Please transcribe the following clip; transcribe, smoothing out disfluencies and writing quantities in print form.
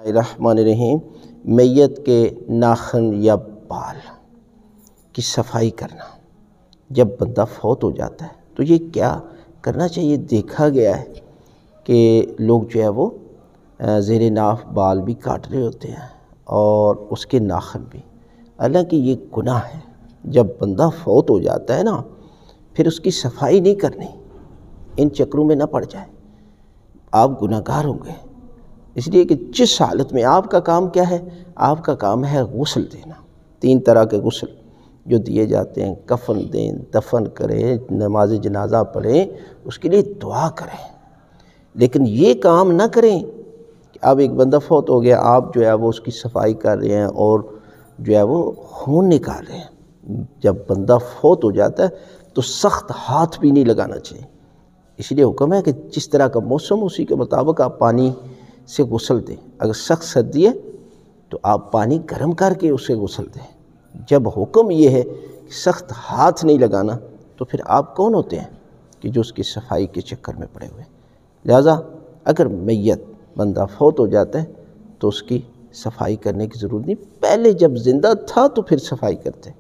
الرحمن الرحیم، میت کے ناخن یا بال کی صفائی کرنا جب بندہ فوت ہو جاتا ہے تو یہ کیا کرنا چاہیے؟ دیکھا گیا ہے کہ لوگ جو ہے وہ زیر ناف بال بھی کاٹ رہے ہوتے ہیں اور اس کے ناخن بھی، حالانکہ یہ گناہ ہے۔ جب بندہ فوت ہو جاتا ہے نا، پھر اس کی صفائی نہیں کرنی، ان چکروں میں نہ پڑ جائے، آپ گناہ گار ہوں گے۔ اس لیے کہ جس حالت میں آپ کا کام کیا ہے؟ آپ کا کام ہے غسل دینا۔ 3 طرح کے غسل جو دیے جاتے ہیں، کفن دیں، دفن کریں، نماز جنازہ پڑھیں، اس کے لیے دعا کریں۔ لیکن یہ کام نہ کریں کہ اب ایک بندہ فوت ہو گیا، آپ جو ہے وہ اس کی صفائی کر رہے ہیں اور جو ہے وہ خون نکال رہے ہیں۔ جب بندہ فوت ہو جاتا ہے تو سخت ہاتھ بھی نہیں لگانا چاہیے۔ اس لیے حکم ہے کہ جس طرح کا موسم اسی کے مطابق آپ پانی سے غسل دیں۔ اگر سخت سردی ہے تو آپ پانی گرم کر کے اسے غسل دیں۔ جب حکم یہ ہے کہ سخت ہاتھ نہیں لگانا، تو پھر آپ کون ہوتے ہیں کہ جو اس کی صفائی کے چکر میں پڑے ہوئے ہیں؟ لہٰذا اگر میت بندہ فوت ہو جاتا ہے تو اس کی صفائی کرنے کی ضرورت نہیں، پہلے جب زندہ تھا تو پھر صفائی کرتے ہیں۔